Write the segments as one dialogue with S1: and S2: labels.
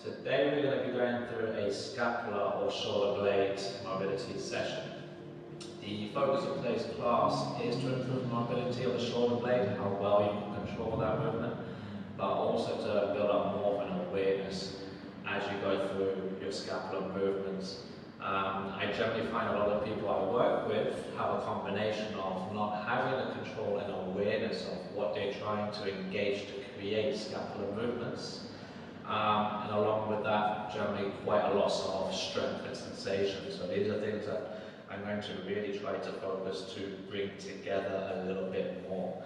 S1: Today we're going to be going through a scapula or shoulder blade mobility session. The focus of today's class is to improve mobility of the shoulder blade, how well you can control that movement, but also to build up more of an awareness as you go through your scapular movements. I generally find a lot of people I work with have a combination of not having the control and awareness of what they're trying to engage to create scapular movements. And along with that, generally quite a loss of strength and sensation. So these are things that I'm going to really try to focus to bring together a little bit more.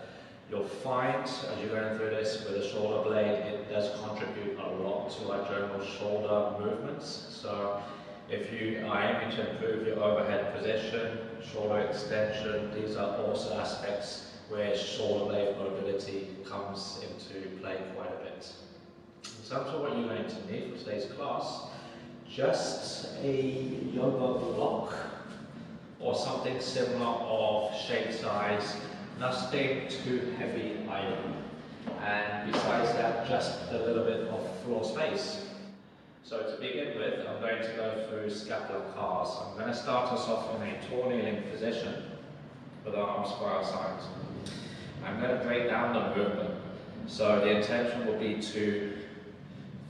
S1: You'll find, as you're going through this with the shoulder blade, it does contribute a lot to our general shoulder movements. So if you are aiming to improve your overhead position, shoulder extension, these are also aspects where shoulder blade mobility comes into play quite a bit. In terms of what you're going to need for today's class, just a yoga block or something similar of shape size, nothing too heavy either. And besides that, just a little bit of floor space. So to begin with, I'm going to go through scapular CARs. I'm going to start us off in a tall kneeling position with our arms by our sides. I'm going to break down the movement. So the intention will be to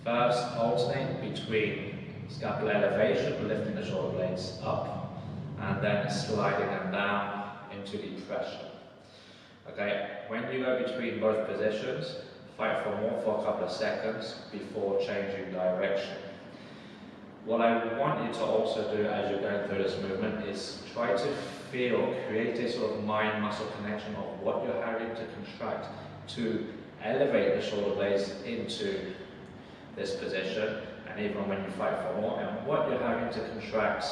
S1: first alternate between scapular elevation, lifting the shoulder blades up, and then sliding them down into depression. Okay, when you go between both positions, fight for more for a couple of seconds before changing direction. What I want you to also do as you're going through this movement is try to feel, create a sort of mind-muscle connection of what you're having to contract to elevate the shoulder blades into this position, and even when you fight for more, and what you're having to contract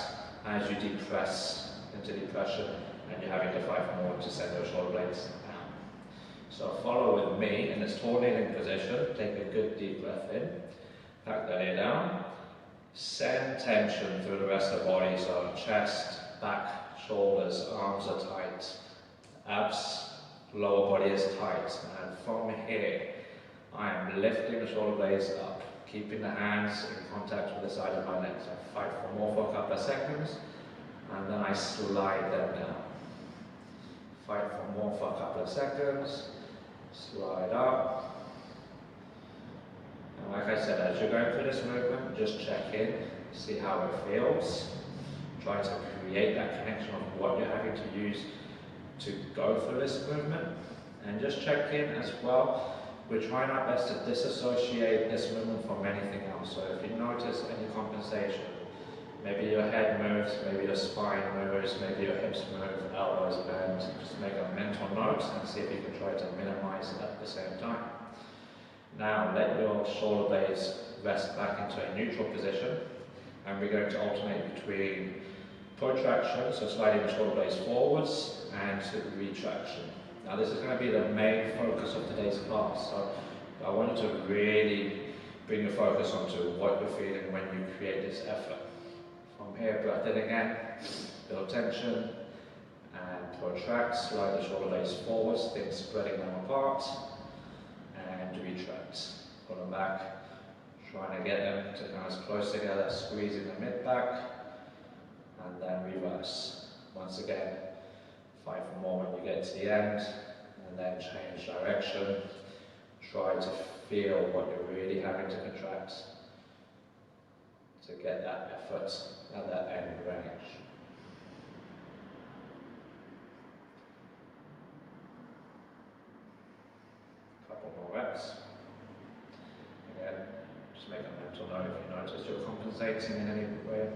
S1: as you depress into depression, and you're having to fight for more to send your shoulder blades down. So follow with me in this tall kneeling position. Take a good deep breath in, pack the knee down, send tension through the rest of the body, so chest, back, shoulders, arms are tight, abs, lower body is tight, and from here I am lifting the shoulder blades up, keeping the hands in contact with the side of my legs. I fight for more for a couple of seconds, and then I slide them down. Fight for more for a couple of seconds, slide up. And like I said, as you're going through this movement, just check in, see how it feels. Try to create that connection of what you're having to use to go through this movement. And just check in as well. We're trying our best to disassociate this movement from anything else. So if you notice any compensation, maybe your head moves, maybe your spine moves, maybe your hips move, elbows bend, just make a mental note and see if you can try to minimize it at the same time. Now let your shoulder blades rest back into a neutral position, and we're going to alternate between protraction, so sliding the shoulder blades forwards, and retraction. Now this is going to be the main focus of today's class, so I want you to really bring your focus onto what you're feeling when you create this effort. From here, breath in again, build tension, and protract, slide the shoulder blades forwards, things spreading them apart, and retract. Pull them back, trying to get them to come as close together, squeezing the mid back, and then reverse. Once again, fight for more when you get to the end, and then change direction. Try to feel what you're really having to contract to get that effort at that end range. Couple more reps. Again, just make a mental note if you notice you're compensating in any way.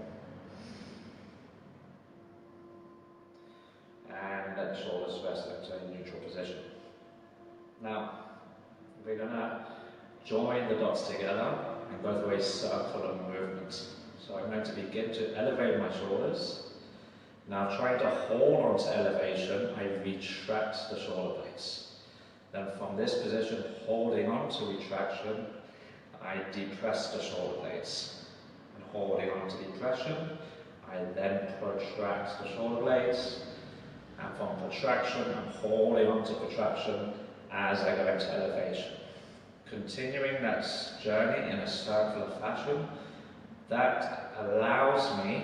S1: And let the shoulders rest into a neutral position. Now, we're going to join the dots together and go through a circular movement. So I'm going to begin to elevate my shoulders. Now trying to hold on to elevation, I retract the shoulder blades. Then from this position, holding on to retraction, I depress the shoulder blades. And holding on to depression, I then protract the shoulder blades. And from protraction, I'm holding on to protraction as I go into elevation. continuing that journey in a circular fashion, that allows me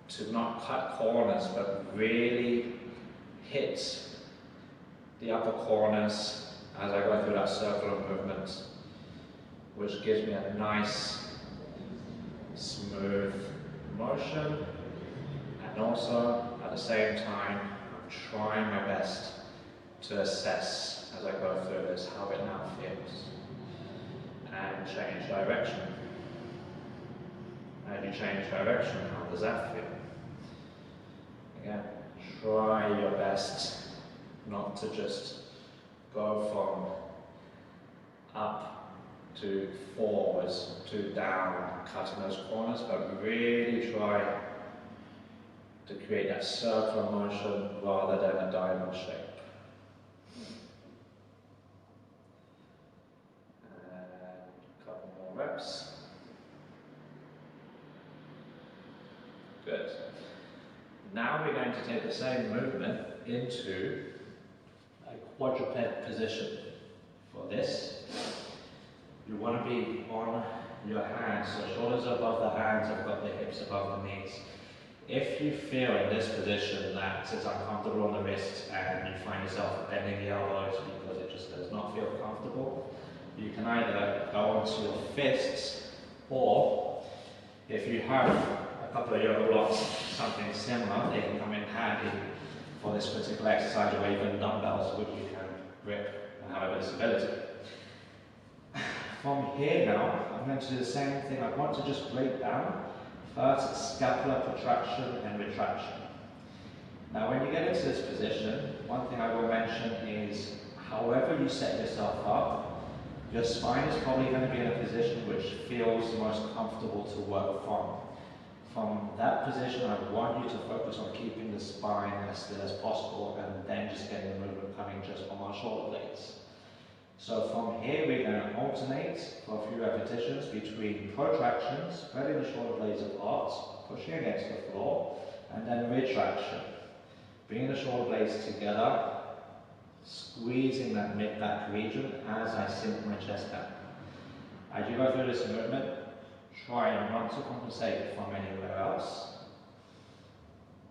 S1: to not cut corners but really hit the upper corners as I go through that circular movement, which gives me a nice smooth motion, and also at the same time I'm trying my best to assess as I go through this how it now feels and change direction. As you change direction, how does that feel? Again, try your best not to just go from up to forwards to down, cutting those corners, but really try to create that circular motion rather than a diamond shape. And a couple more reps. Good. Now we're going to take the same movement into a quadruped position. For this, you want to be on your hands, so shoulders above the hands, I've got the hips above the knees. If you feel in this position that it's uncomfortable on the wrist and you find yourself bending the elbows because it just does not feel comfortable, you can either go onto your fists, or if you have a couple of yoga blocks, something similar, they can come in handy for this particular exercise, or even dumbbells which you can grip and have a bit of stability. From here now, I'm going to do the same thing. I want to just break down first scapular protraction and retraction. Now when you get into this position, one thing I will mention is however you set yourself up, your spine is probably going to be in a position which feels most comfortable to work from. From that position, I want you to focus on keeping the spine as still as possible and then just getting the movement coming just from our shoulder blades. So from here, we're going to alternate for a few repetitions between protractions, spreading the shoulder blades apart, pushing against the floor, and then retraction. Bringing the shoulder blades together, squeezing that mid-back region as I sink my chest down. As you go through this movement, try not to compensate from anywhere else,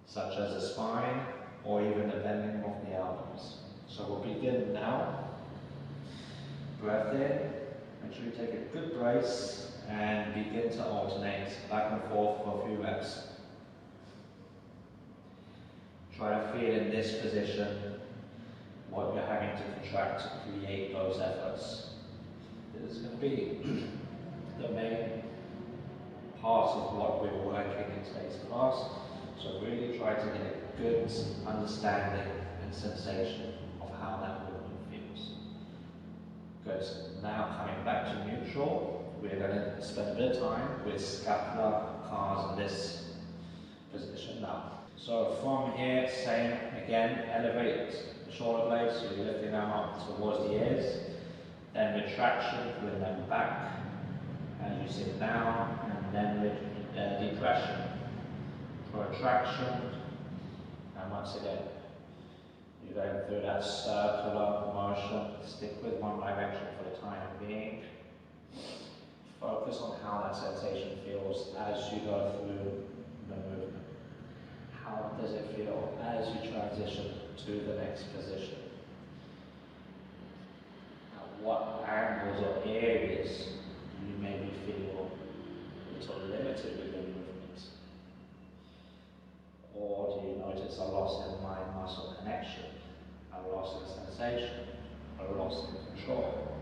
S1: such as the spine or even the bending of the elbows. So we'll begin now. Breath in, make sure you take a good brace and begin to alternate back and forth for a few reps. Try to feel in this position what you're having to contract to create those efforts. This is going to be the main part of what we're working in today's class, so really try to get a good understanding and sensation of how that movement feels. Good. Now coming back to neutral, we're going to spend a bit of time with scapular CARs in this position now. So from here, same again, elevate the shoulder blades, so you're lifting them up towards the ears, then retraction, bring them back as you sit down, and then depression, protraction, and once again, you're going through that circular motion. Stick with one direction for the time being. Focus on how that sensation feels as you go through the movement. How does it feel as you transition to the next position? Now, what angles or areas you maybe feel a little limited with your movement? Or do you notice a loss in mind-muscle connection, a loss in sensation, a loss in control,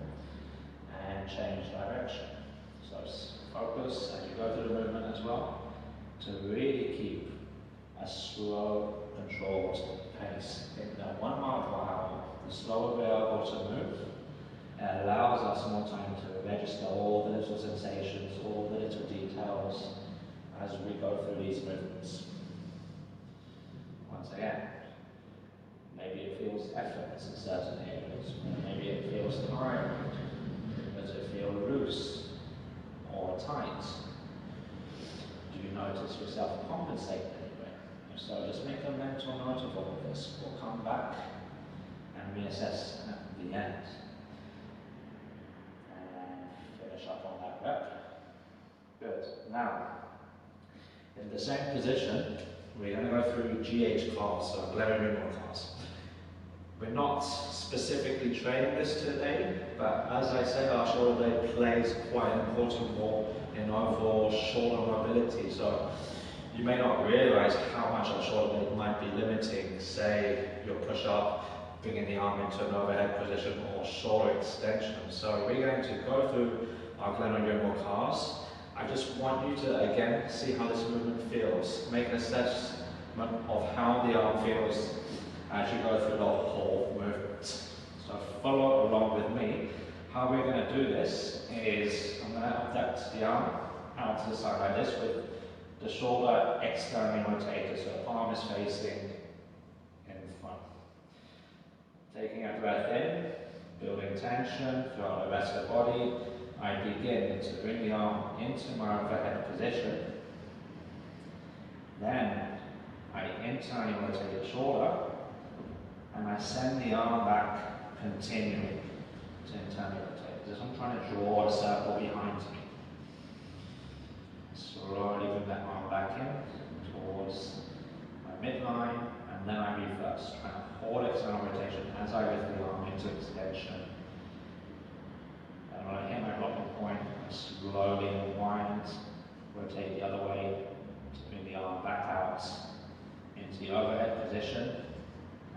S1: and change direction? So focus as you go through the movement as well to really keep a slow, controlled pace. In that 1 mile per hour, the slower we are able to move, it allows us more time to register all the little sensations, all the little details as we go through these movements. Once again, maybe it feels effortless in certain areas, maybe it feels tired. Does it feel loose or tight? Do you notice yourself compensate anywhere? If so, just make a mental note of all of this. We'll come back and reassess at the end. now, in the same position, we're going to go through GH CARs, so glenohumeral CARs. We're not specifically training this today, but as I said, our shoulder blade plays quite an important role in overall shoulder mobility. So you may not realize how much our shoulder blade might be limiting, say, your push-up, bringing the arm into an overhead position, or shoulder extension. So we're going to go through our glenohumeral CARs. I just want you to, again, see how this movement feels. Make an assessment of how the arm feels as you go through the whole movement. So follow along with me. How we're going to do this is I'm going to abduct the arm out to the side like this with the shoulder externally rotated, so the palm is facing in front. Taking a breath in, building tension throughout the rest of the body. I begin to bring the arm into my overhead position. Then I internally rotate the shoulder and I send the arm back, continuing to internally rotate. As I'm trying to draw a circle behind me. Slowly bring that arm back in towards my midline, and then I reverse, trying to hold external rotation as I lift the arm into extension. And when I hit my blocking point, I slowly unwind, rotate the other way to bring the arm back out into the overhead position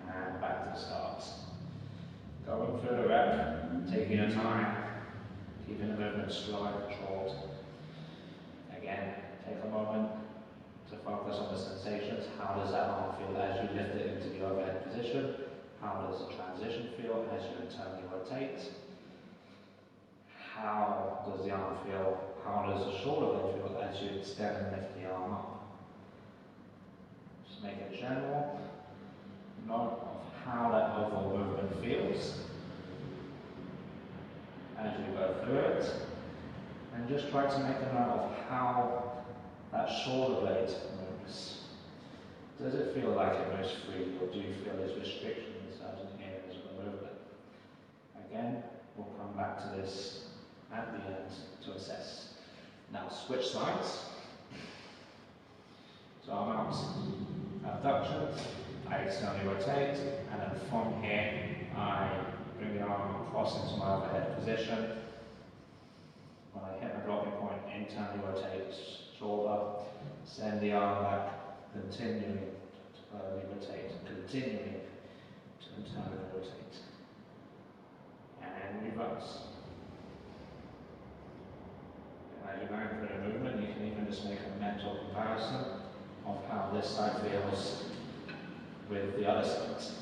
S1: and back to the start. Going through the rep, taking your time, keeping the movement slow and controlled. Again, take a moment to focus on the sensations. How does that arm feel as you lift it into the overhead position? How does the transition feel as you internally rotate? How does the arm feel? How does the shoulder blade feel as you extend and lift the arm up? Just make a general note of how that overall movement feels as you go through it. And just try to make a note of how that shoulder blade moves. Does it feel like it moves freely, or do you feel there's restriction in certain areas of the movement? Again, we'll come back to this at the end to assess. Now switch sides. So arm out, abduction, I externally rotate, and then from here I bring the arm across into my overhead position. When I hit my blocking point, internally rotate shoulder, send the arm back, continuing to rotate, continuing to internally rotate, and reverse. And as you're going through the movement, you can even just make a mental comparison of how this side feels with the other side.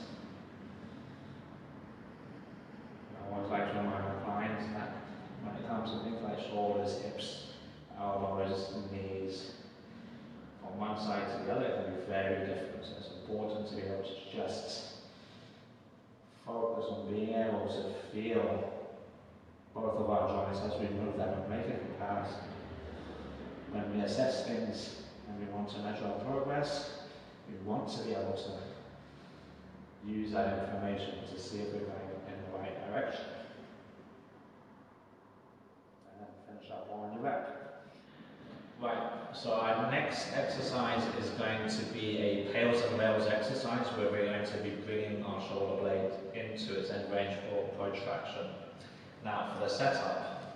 S1: I always like to remind my clients that when it comes to things like shoulders, hips, elbows, knees, from one side to the other, it can be very different. So it's important to be able to just focus on being able to feel both of our joints as we move them and make a comparison. When we assess things and we want to measure our progress, we want to be able to use that information to see if we're going in the right direction. And then finish up on your back. Right, so our next exercise is going to be a PAILs and rails exercise where we're going to be bringing our shoulder blade into its end range for protraction. Now for the setup,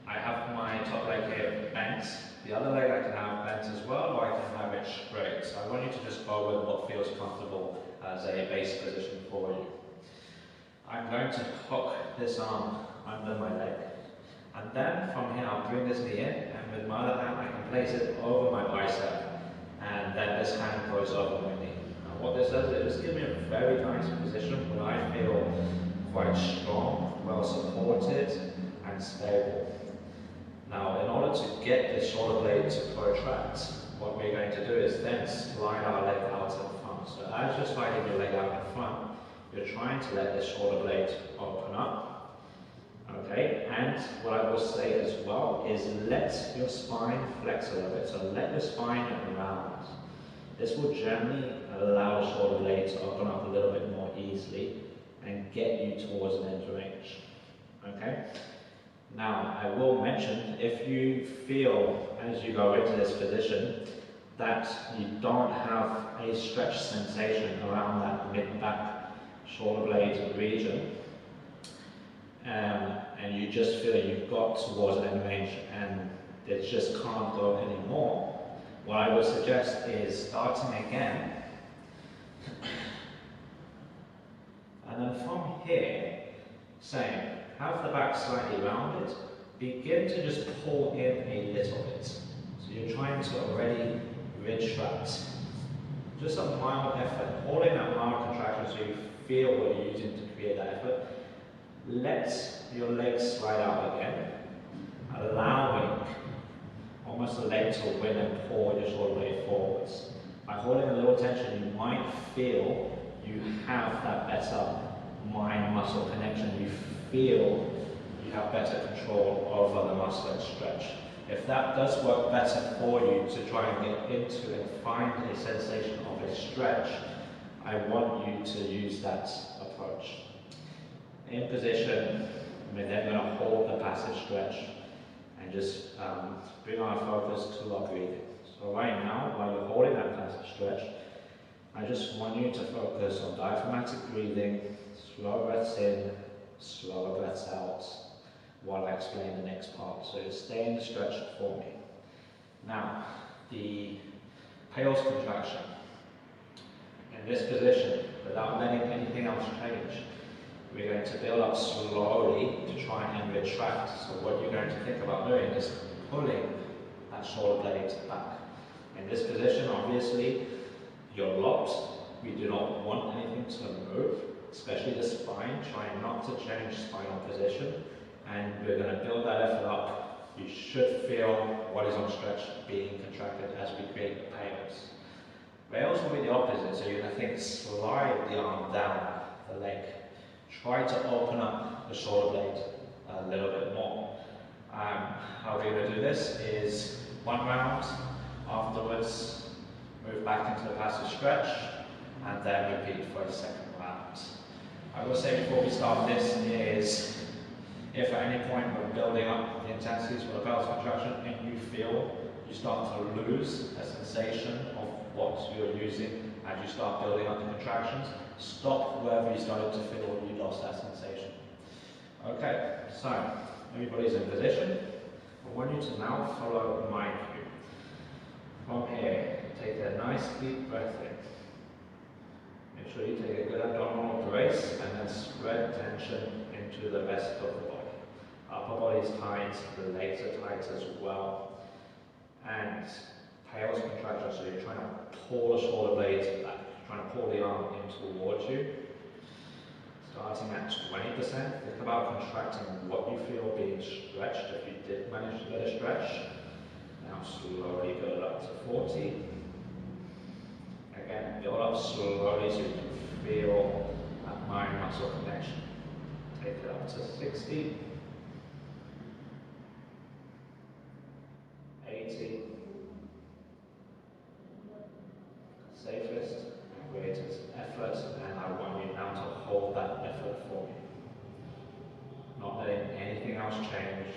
S1: I have my top leg here bent. The other leg I can have bent as well, or I can have it straight. So I want you to just go with what feels comfortable as a base position for you. I'm going to hook this arm under my leg. And then from here I'll bring this knee in, and with my other hand I can place it over my bicep, and then this hand goes over my knee. Now what this does is give me a very nice position where I feel quite strong, well supported and stable. Now in order to get this shoulder blade to protract, what we're going to do is then slide our leg out in front. So as you're sliding your leg out in front, you're trying to let this shoulder blade open up. Okay, and what I will say as well is let your spine flex a little bit, so let your spine round. This will generally allow the shoulder blade to open up a little bit more easily and get you towards an end range. Okay, Now, I will mention, if you feel as you go into this position that you don't have a stretch sensation around that mid-back shoulder blade region, and you just feel you've got towards an end range and it just can't go anymore, what I would suggest is starting again, and then from here, same, have the back slightly rounded, begin to just pull in a little bit. So you're trying to already retract. Just a mild effort, holding that mild contraction so you feel what you're using to create that effort. Let your legs slide out again, allowing almost the leg to win and pull your shoulder blade forwards. By holding a little tension, you might feel you have that better mind-muscle connection. You feel you have better control over the muscle and stretch. If that does work better for you to try and get into and find a sensation of a stretch, I want you to use that approach. In position, we're then going to hold the passive stretch and just bring our focus to our breathing. So right now, while you're holding that passive stretch, I just want you to focus on diaphragmatic breathing, slow breaths in, slower breaths out, while I explain the next part. So just stay in the stretch for me. Now, the PAILs contraction. In this position, without letting anything else change, we're going to build up slowly to try and retract. So what you're going to think about doing is pulling that shoulder blade back. In this position, obviously, you're locked. We do not want anything to move, especially the spine. Try not to change spinal position. And we're going to build that effort up. You should feel what is on stretch being contracted as we create the PAILs. PAILs will be the opposite, so you're going to think slide the arm down the leg. Try to open up the shoulder blade a little bit more. How we're going to do this is one round, afterwards move back into the passive stretch, and then repeat for a second round. I will say before we start this is, if at any point we're building up the intensities for the pelvis contraction and you feel you start to lose a sensation of what you're using as you start building up the contractions, stop wherever you started to feel you lost that sensation. Okay, so everybody's in position. I want you to now follow my cue. From here, take a nice deep breath in. Make sure you take a good abdominal brace and then spread tension into the rest of the body. Upper body is tight, the legs are tight as well. And PAILs contraction, so you're trying to pull the shoulder blades back, trying to pull the arm in towards you. Starting at 20%, think about contracting what you feel being stretched if you did manage to get a stretch. Now slowly build up to 40. Again, build up slowly so you can feel that mind-muscle connection. Take it up to 60. 80. Safest and greatest effort, and I want you now to hold that effort for me. Not letting anything else change,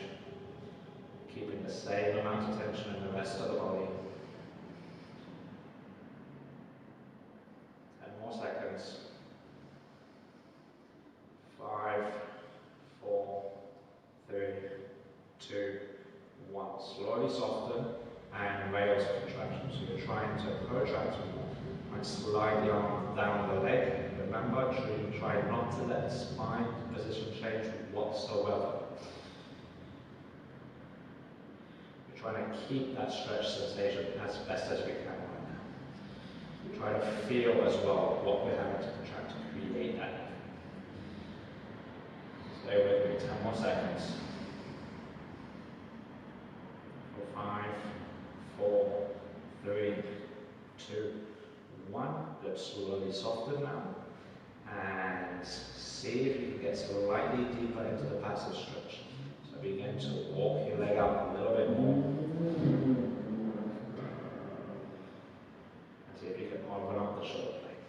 S1: keeping the same amount of tension in the rest of the body. 10 more seconds. 5, 4, 3, 2, 1. Slowly soften and raise contraction. So you're trying to protract and slide the arm down the leg. Remember, try not to let the spine position change whatsoever. We're trying to keep that stretch sensation as best as we can right now. Try to feel as well what we're having to contract to create that. Stay with me, 10 more seconds. 5, 4, 3, 2, 1. Let's slowly soften now. And see if you can get slightly deeper into the passive stretch. So begin to walk your leg out a little bit more. And see if you can open up the shoulder blade.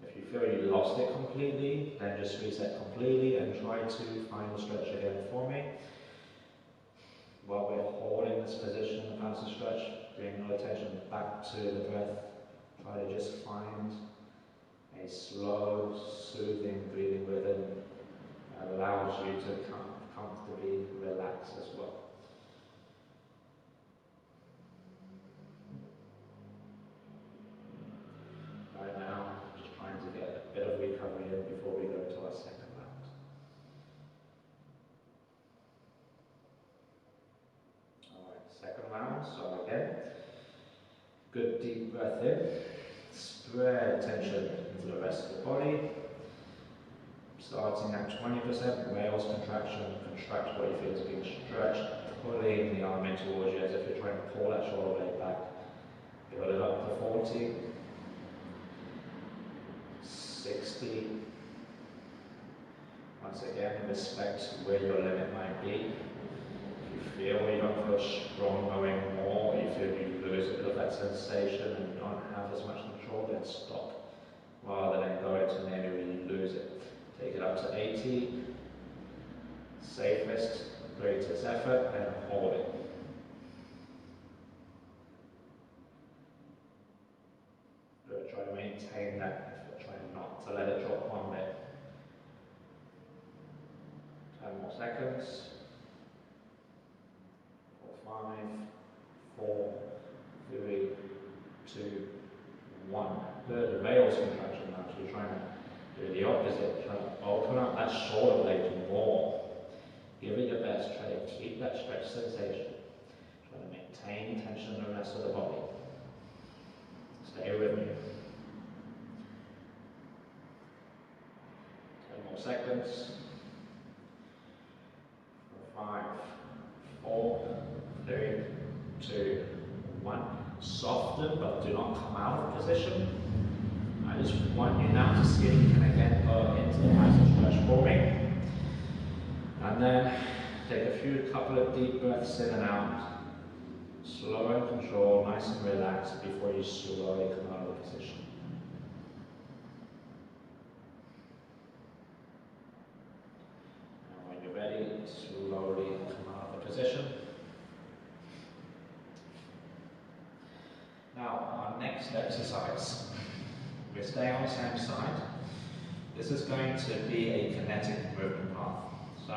S1: If you feel you lost it completely, then just reset completely and try to find the stretch again for me. While we're holding this position in the passive stretch, bring your attention back to the breath. Try to just find a slow, soothing breathing rhythm that allows you to comfortably relax as well. Right now, just trying to get a bit of recovery in before we go to our second round. Alright, second round, so again, good deep breath in, spread tension into the rest of the body. Starting at 20%, whales contraction, contract what you feel is being stretched, pulling the arm in towards you as if you're trying to pull that shoulder blade back. Build it up to 40, 60. Once again, respect where your limit might be. If you feel you don't feel strong going more, or you feel you lose a bit of that sensation and you don't have as much control, then stop. Rather than go into an area where you lose it. Take it up to 80, safest, greatest effort, and hold it. Try to maintain that effort, try not to let it drop one bit. 10 more seconds. 5, 4, 3, 2, 1. Good, rails contraction now, so you're trying to do the opposite, try to open up that shoulder blade more. Give it your best, try to keep that stretch sensation. Try to maintain tension in the rest of the body. Stay with me. 10 more seconds. 5, 4, 3, 2, 1. Soften, but do not come out of position. I just want you now to see if you can again go into the passive stretch for me. And then take a couple of deep breaths in and out. Slow and control, nice and relaxed before you slowly come out of the position. And when you're ready, slowly come out of the position. Now, our next exercise. We stay on the same side. This is going to be a kinetic movement path. So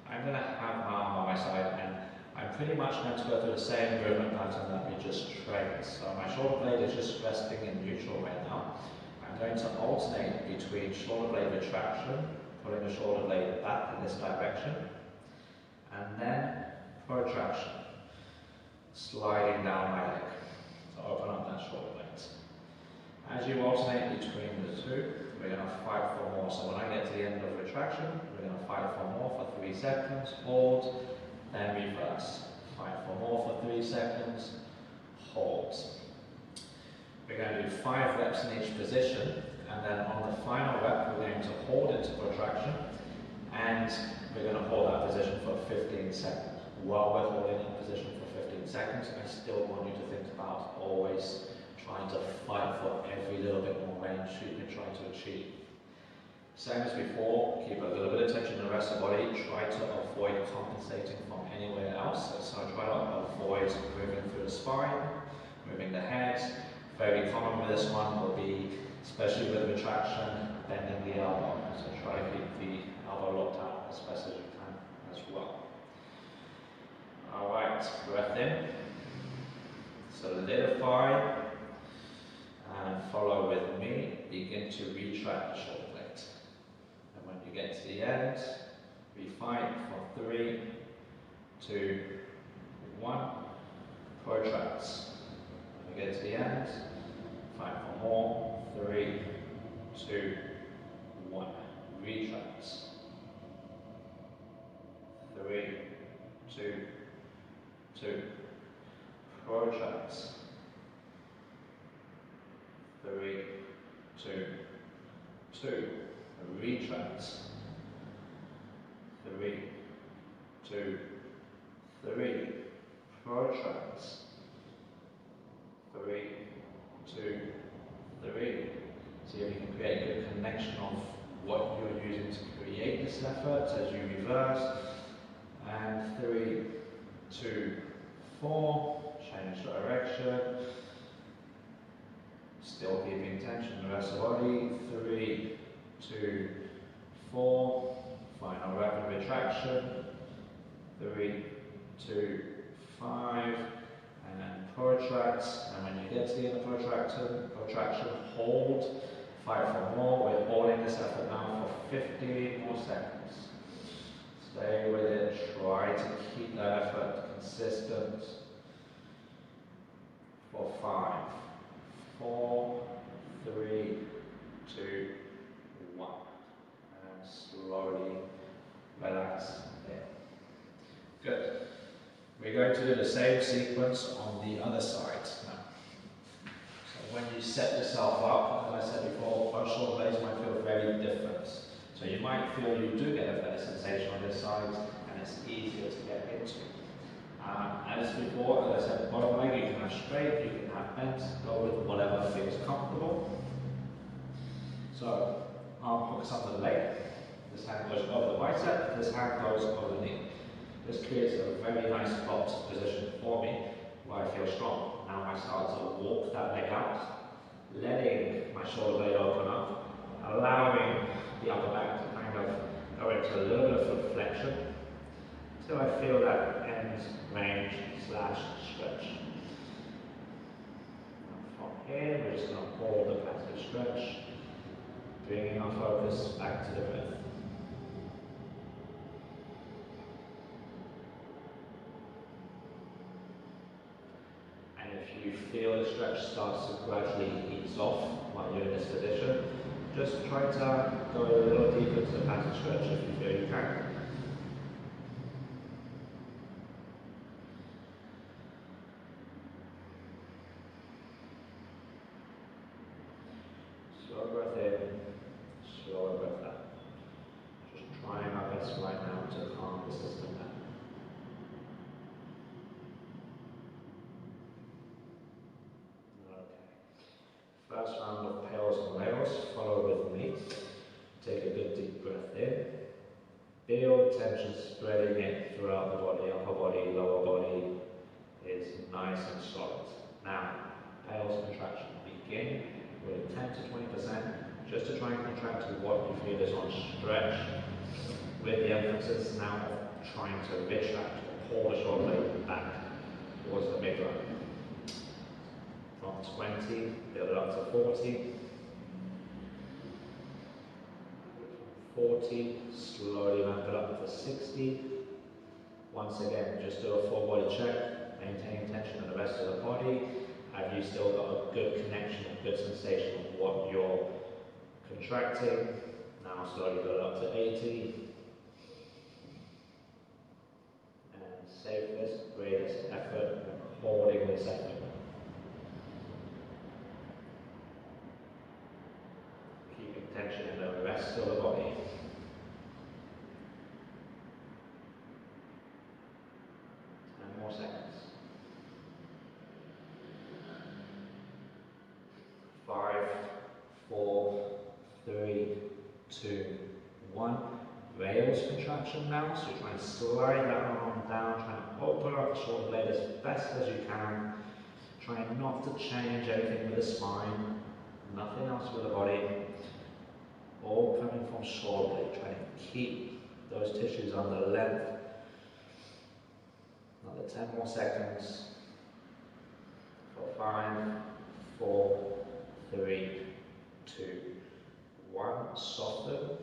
S1: I'm going to have my arm on my side and I'm pretty much going to go through the same movement pattern that we just trained. So my shoulder blade is just resting in neutral right now. I'm going to alternate between shoulder blade retraction, pulling the shoulder blade back in this direction, and then protraction, sliding down my leg. So open up that shoulder blade. As you alternate between the two, we're going to fight for more. So when I get to the end of retraction, we're going to fight for more for 3 seconds, hold, then reverse. Fight for more for 3 seconds, hold. We're going to do 5 reps in each position, and then on the final rep, we're going to hold into protraction, and we're going to hold that position for 15 seconds. While we're holding in position for 15 seconds, I still want you to think about always trying to fight for every little bit more range you can try to achieve. Same as before, keep a little bit of tension in the rest of the body, try to avoid compensating from anywhere else. So try to avoid moving through the spine, moving the head. Very common with this one will be, especially with retraction, bending the elbow. So try to keep the elbow locked out as best as you can as well. Alright, breath in, solidify, and follow with me, begin to retract the shoulder blade. And when you get to the end, we fight for 3, 2, 1, protract. When we get to the end, fight for more, 3, 2, 1, retract. 3, 2, 2, protract. 3, 2, 2, retract. 3, 2, 3, protract. 3, 2, 3. See if you can create a good connection of what you're using to create this effort as you reverse. And 3, 2, 4. Change direction. Still keeping tension in the rest of the body. 3, 2, 4. Final rapid retraction. 3, 2, 5. And then protract. And when you get to the end of protraction, hold. Fight for more. We're holding this effort now for 15 more seconds. Stay with it. Try to keep that effort consistent. For 5, 4, 3, 2, 1. And slowly relax there. Good. We're going to do the same sequence on the other side now. So when you set yourself up, as I said before, most shoulder blades might feel very different. So you might feel you do get a better sensation on this side, and it's easier to get into. As before, as I said, bottom leg you can have straight, you can have bent, go with whatever feels comfortable. So, arm hooks under the leg, this hand goes over the bicep, this hand goes over the knee. This creates a very nice locked position for me, where I feel strong. Now I start to walk that leg out, letting my shoulder blade open up, allowing the upper back to kind of go into a little bit of foot flexion, until I feel that end range / stretch. And from here, we're just going to hold the passive stretch, bringing our focus back to the breath. And if you feel the stretch starts to gradually ease off while you're in this position, just try to go a little deeper to the passive stretch if you feel you can. Slow breath in, slow breath out. Just trying our best right now to calm the system down. Okay. First round of PAILs and rails, follow with me. Take a good deep breath in. Feel tension spreading it throughout the body, upper body, lower body is nice and solid. Now, PAILs contraction. Begin with 10 to 20%, just to try and contract to what you feel is on stretch, with the emphasis now of trying to retract or pull the shoulder blade back towards the midline. From 20, build it up to 40. 40, slowly ramp it up to 60. Once again, just do a full body check, maintaining tension in the rest of the body. Have you still got a good connection, a good sensation of what you're contracting? Now slowly build up to 80. And safest, greatest effort, and holding this effort. Keeping tension in the rest of the body. More seconds. 5, 4, 3, 2, 1. Rails contraction now, so you're trying to slide that arm down, trying to open up the shoulder blade as best as you can, trying not to change anything with the spine, nothing else with the body, all coming from shoulder blade, trying to keep those tissues under length. Another 10 more seconds. For 5, 4, 3, 2, 1. Soften.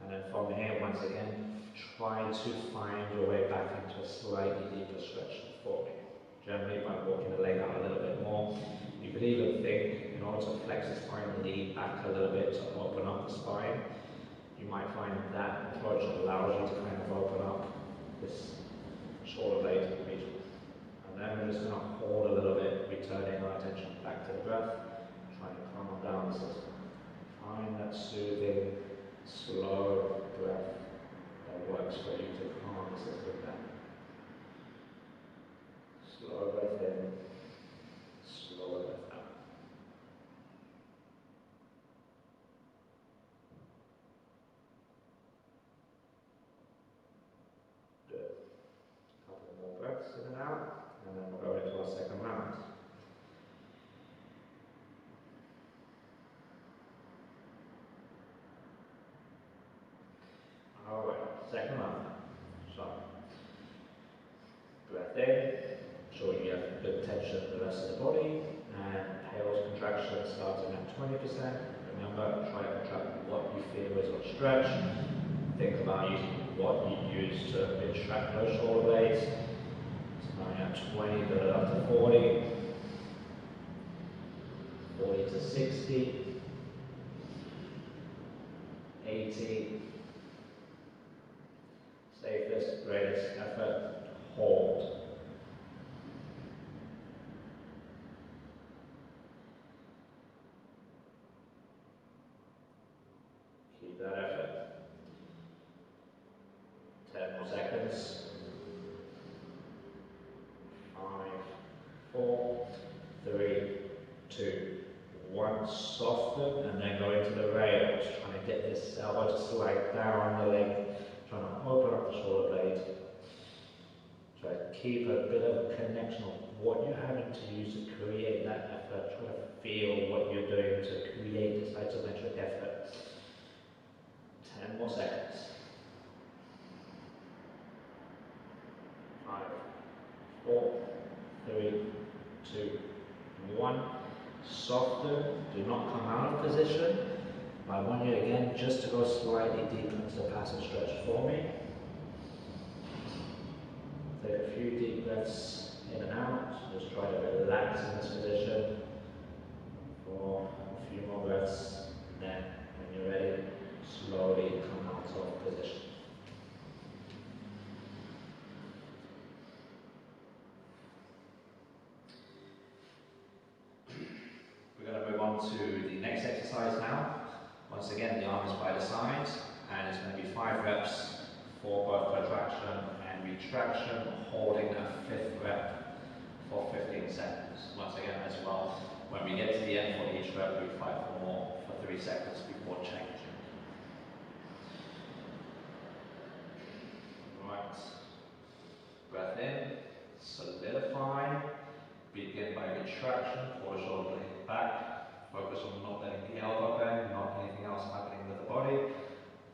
S1: And then from here, once again, try to find your way back into a slightly deeper stretch for me. Generally, by walking the leg out a little bit more. You could even think, in order to flex the spine, lean back a little bit to open up the spine. You might find that approach allows you to kind of open up this shoulder blade region. And then we're just going to hold a little bit, returning our attention back to the breath, trying to calm down the system. Find that soothing, slow breath that works for you to calm the system down. Slow breath in, slow breath out. second round. So, breath in, ensuring you have good tension in the rest of the body, and PAILs contraction starting at 20%. Remember, try to contract what you feel is on stretch. Think about using what you use to retract those shoulder blades. Starting at 20, build it up to 40, 40 to 60, 80, safest, greatest effort, hold. Keep that effort. 10 more seconds. 5, 4, 3, 2, 1. Soften and then go into the rails. Trying to get this elbow to slide down the leg. Trying to open up the shoulder blade. Try to keep a bit of a connection of what you're having to use to create that effort. Try to feel what you're doing to create this isometric effort. 10 more seconds. 5, 4, 3, 2, 1. Soften. Do not come out of position. I want you again just to go slightly deeper into the passive stretch for me. Take a few deep breaths in and out. Just try to relax in this position for a few more breaths. Then, when you're ready, slowly come out of position. We're going to move on to the next exercise now. Once again, the arm is by the side, and it's going to be 5 reps for both protraction and retraction, holding a 5th rep for 15 seconds. Once again, as well, when we get to the end for each rep, we fight for more for 3 seconds before changing. Right. Breath in, solidify. Begin by retraction, pull the shoulder blade back. Focus on not letting the elbow bend, not anything else happening with the body.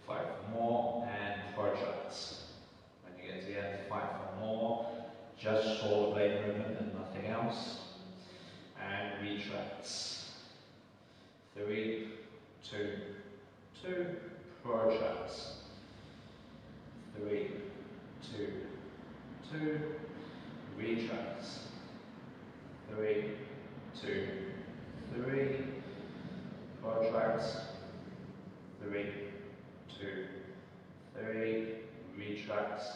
S1: Fight for more and protracts. When you get to the end, fight for more. Just shoulder blade movement and nothing else. And retracts. 3, 2, 2. Protracts. 3, 2, 2. Retracts. 3, 2, 3. Protracts. 3, 2, 3. Retracts.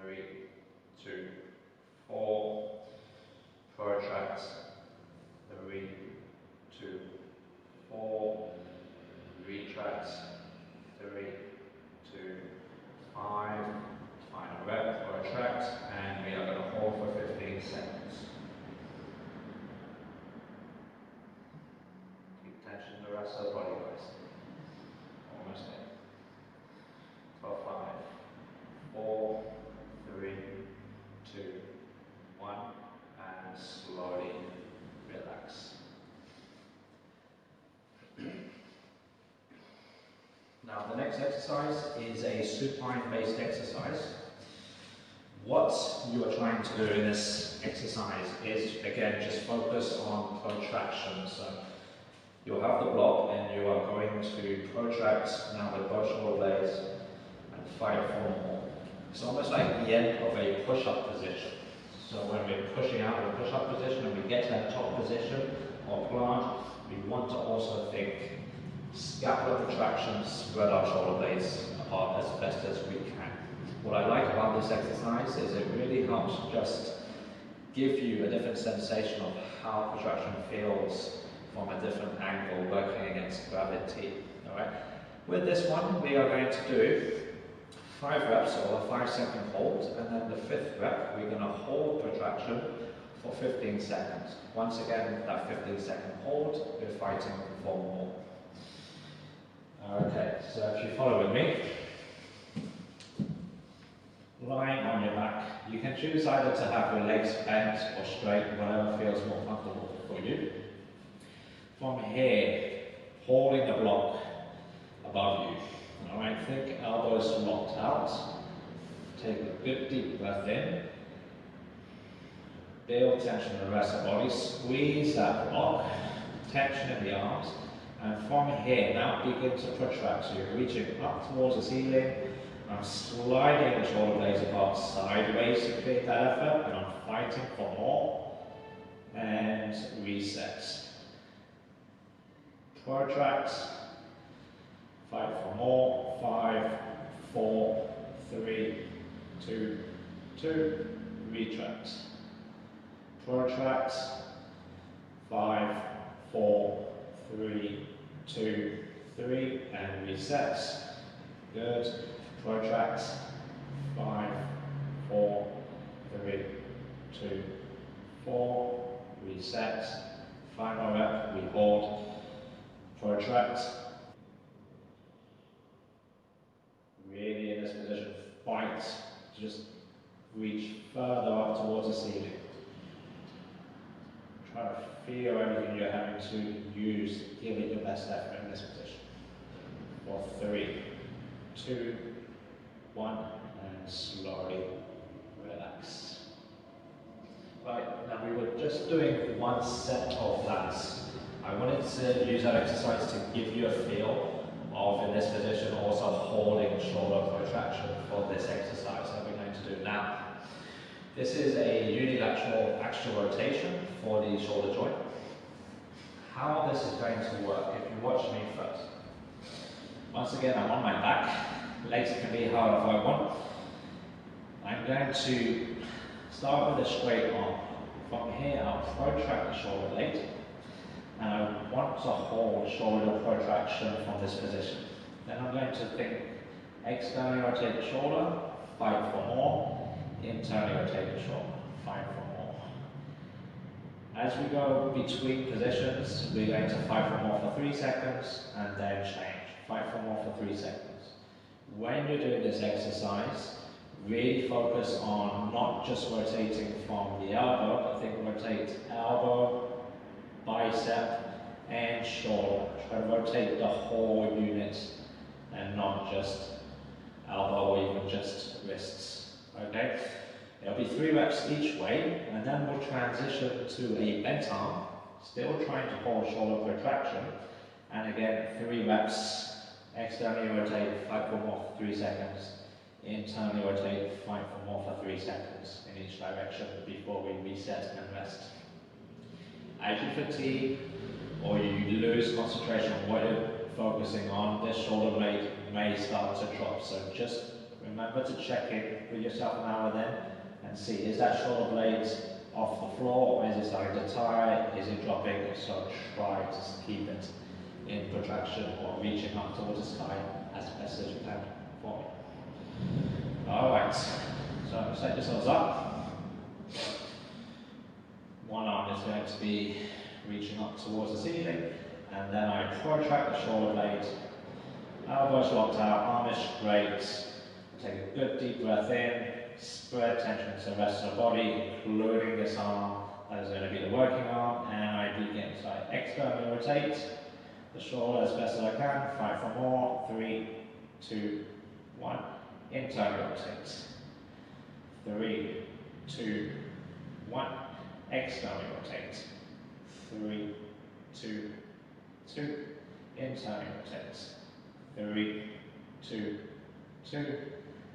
S1: 3, 2, 4. Protracts. 3, 2, 4. Retracts. 3, 2, 5. Final rep, protract, and we are going to hold for 15 seconds. Keep tension in the rest of the body, guys. Almost there. 12, 5, 4, 3, 2, 1, and slowly relax. Now the next exercise is a supine-based exercise. What you are trying to do in this exercise is, again, just focus on protraction. So you'll have the block and you are going to protract now with both shoulder blades and fight for more. It's almost like the end of a push-up position. So when we're pushing out of a push-up position and we get to that top position or plant, we want to also think scapular protraction, spread our shoulder blades apart as best as we can. What I like about this exercise is it really helps just give you a different sensation of how protraction feels from a different angle working against gravity. Alright? With this one, we are going to do 5 reps or a 5-second hold, and then the 5th rep, we're going to hold protraction for 15 seconds. Once again, that 15-second hold, we're fighting for more. Okay, so if you follow with me, lying on your back, you can choose either to have your legs bent or straight, whatever feels more comfortable for you. From here, holding the block above you. Alright, think elbow elbows locked out. Take a good deep breath in. Build tension in the rest of the body. Squeeze that block. Tension in the arms. And from here, now begin to protract. So you're reaching up towards the ceiling. I'm sliding the shoulder blades apart sideways to create that effort. And I'm fighting for more. And reset. Protract. Fight for more. 5, 4, 3, 2, 2. Retract. Protract. 5, 4, 3, 2, 3, and reset. Good. Protract. 5, 4, 3, 2, 4. Reset. Final rep. We hold. Protract. Really in this position, fight. Just reach further up towards the ceiling. Try to feel everything you're having to use, give it your best effort in this position. For 3, 2, 1, and slowly relax. Right, now we were just doing one set of lats. I wanted to use that exercise to give you a feel of, in this position, also holding shoulder protraction for this exercise that we're going to do now. This is a unilateral axial rotation for the shoulder joint. How this is going to work, if you watch me first. Once again, I'm on my back. Legs can be hard if I want. I'm going to start with a straight arm. From here, I'll protract the shoulder blade. And I want to hold shoulder protraction from this position. Then I'm going to think, externally rotate the shoulder, fight for more, internally rotate the shoulder, fight for more. As we go between positions, we're going to fight for more for 3 seconds and then change. Fight for more for 3 seconds. When you're doing this exercise, really focus on not just rotating from the elbow, but think rotate elbow, bicep, and shoulder. Try to rotate the whole unit and not just elbow or even just wrists. Okay? It'll be 3 reps each way, and then we'll transition to a bent arm, still trying to hold shoulder protraction, and again 3 reps. Externally rotate, fight for more for 3 seconds. Internally rotate, fight for more for 3 seconds in each direction before we reset and rest. As you fatigue or you lose concentration on what you're focusing on, this shoulder blade may start to drop. So just remember to check in with yourself now and then and see, is that shoulder blade off the floor, or is it starting to tire, is it dropping? So try to keep it in protraction or reaching up towards the sky as best as you can for me. Alright, so set yourselves up. One arm is going to be reaching up towards the ceiling, and then I protract the shoulder blade, elbows locked out, arm is straight. Take a good deep breath in, spread tension to the rest of the body, including this arm. That is going to be the working arm, and I begin. So I externally rotate the shoulder as best as I can, fight for more, 3, 2, 1, internally rotate, 3, 2, 1, externally rotate, 3, 2, 2, internally rotate, 3, 2, 2,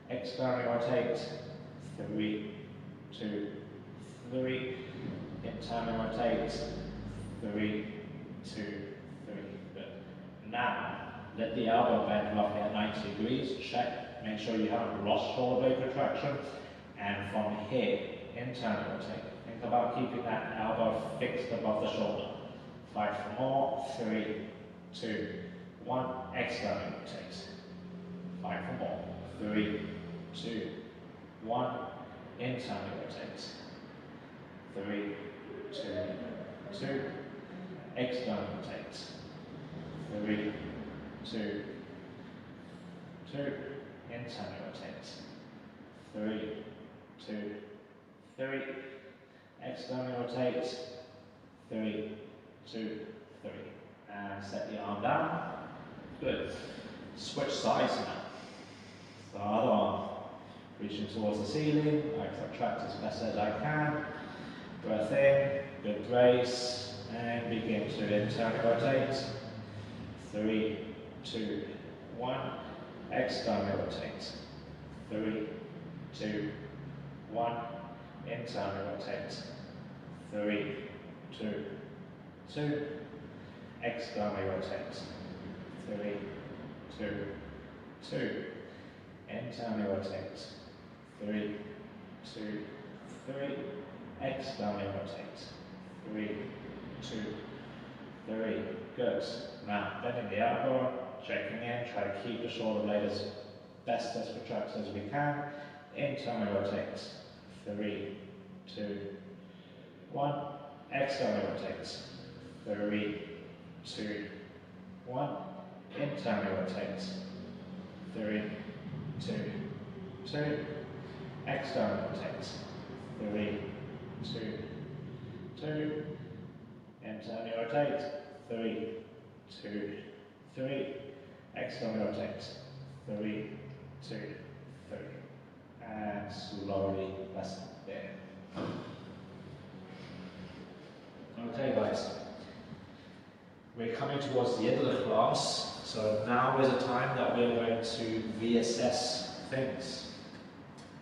S1: externally rotate, 3, 2, 3, internally rotate, 3, 2, 3. Good. Now, let the elbow bend roughly at 90 degrees, check, make sure you haven't lost shoulder blade protraction, and from here, internally rotate. Think about keeping that elbow fixed above the shoulder. Fight for more, 3, 2, 1, externally rotate. Fight for more, 3, 2, 1, internally rotate. 3, 2, 2, externally rotate. 3, 2, 2, internally rotate. 3, 2, 3, externally rotate. 3, 2, 3, and set the arm down. Good. Switch sides now. reaching towards the ceiling. I contract as best as I can. Breath in, good brace, and begin to internally rotate. 3, 2, 1. Externally rotate. 3, 2, 1. Internally rotate. 3, 2, 2. Externally rotate. 3, 2, 2. Internally rotate. 3, 2, 3. Externally rotate. 3, 2, 3. Good. Now, bending the elbow, checking in, try to keep the shoulder blade as best as protracted as we can. Internally rotate. 3, 2, 1. Externally rotate. 3, 2, 1. Internally rotate. 3, 2, 2. Externally rotate. 3, 2, 2. Internally rotate. 3, 2, 3. Externally rotate. 3, 2, 3. And slowly rest there. Okay guys, we're coming towards the end of the class, so now is a time that we're going to reassess things,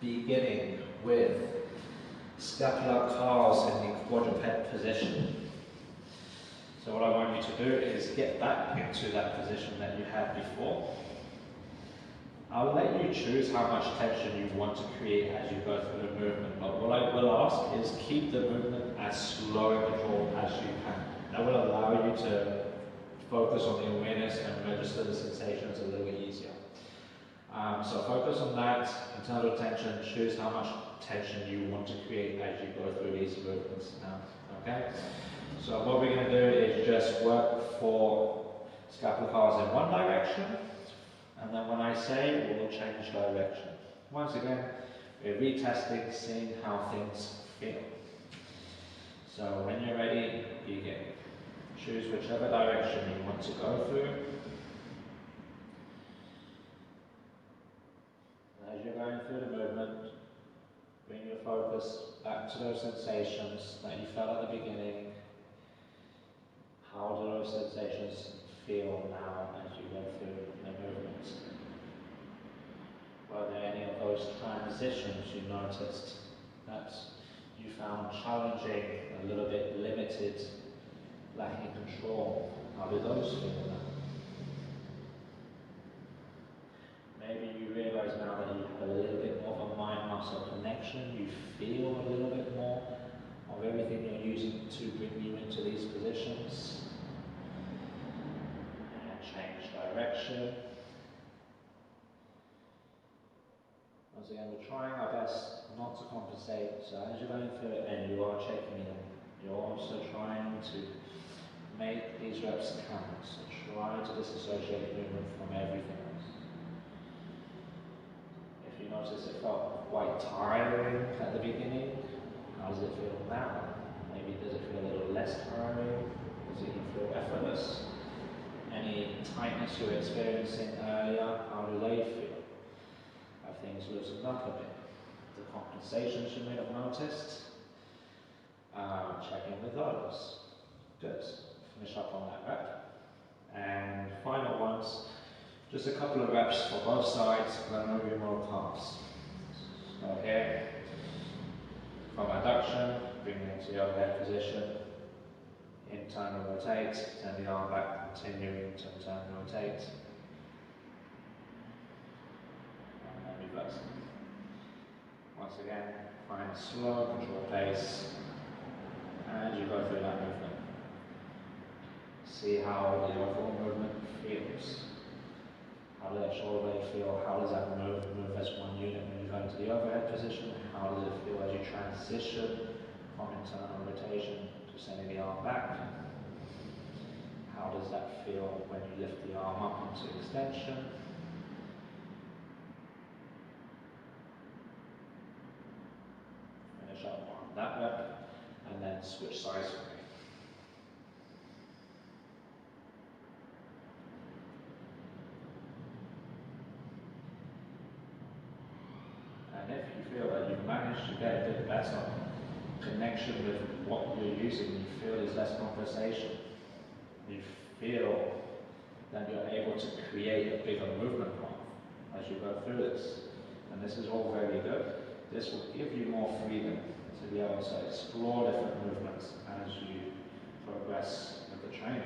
S1: beginning with scapular CARs in the quadruped position. So what I want you to do is get back into that position that you had before. I'll let you choose how much tension you want to create as you go through the movement, but what I will ask is keep the movement as slow and controlled as you can. That will allow you to focus on the awareness and register the sensations a little bit easier. So focus on that in terms of tension, choose how much tension you want to create as you go through these movements now, okay? So what we're going to do is just work for scapular CARs in one direction, and then when I say, we'll change direction. Once again, we're retesting, seeing how things feel. So when you're ready, begin. Choose whichever direction you want to go through. As you're going through the movement, bring your focus back to those sensations that you felt at the beginning. How do those sensations feel now as you go through the movement? Were there any of those transitions you noticed that you found challenging, a little bit limited, lacking control? How did those feel now? Maybe you realize now that you have a little bit more of a mind-muscle connection, you feel a little bit more of everything you're using to bring you into these positions. And change direction. Once again, we're trying our best not to compensate, so as you're going through it and you are checking in, you're also trying to make these reps count, so try to disassociate movement from everything else. If you notice it felt quite tiring at the beginning, how does it feel now? Maybe does it feel a little less tiring? Does it even feel effortless? Any tightness you were experiencing earlier, how do they feel? Have things loosened up a bit? The compensations you may have noticed, check in with those. Good. Finish up on that rep. And final ones, just a couple of reps for both sides, then moving more calves. So here, from adduction, bring it into the overhead position, internal rotate, turn the arm back, continuing to internal rotate. Reverse. Once again, find a slow, controlled pace as you go through that movement. See how the overall movement feels. How does that shoulder blade feel? How does that move as one unit when you go into the overhead position? How does it feel as you transition from internal rotation to sending the arm back? How does that feel when you lift the arm up into extension? Finish up on that rep, and then switch sides for me. And if you feel that you've managed to get a bit better connection with what you're using, you feel there's less conversation, you feel that you're able to create a bigger movement path as you go through this. And this is all very good. This will give you more freedom to be able to explore different movements as you progress with the training.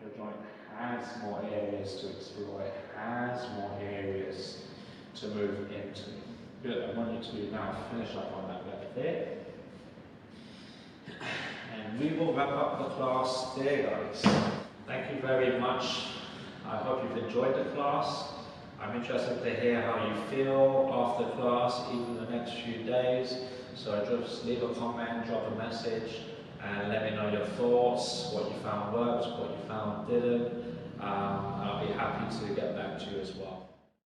S1: Your joint has more areas to explore, it has more areas to move into. Good, I want you to now finish up on that left there. And we will wrap up the class there, guys. Thank you very much. I hope you've enjoyed the class. I'm interested to hear how you feel after class, even the next few days. So just leave a comment, drop a message, and let me know your thoughts, what you found worked, what you found didn't. I'll be happy to get back to you as well.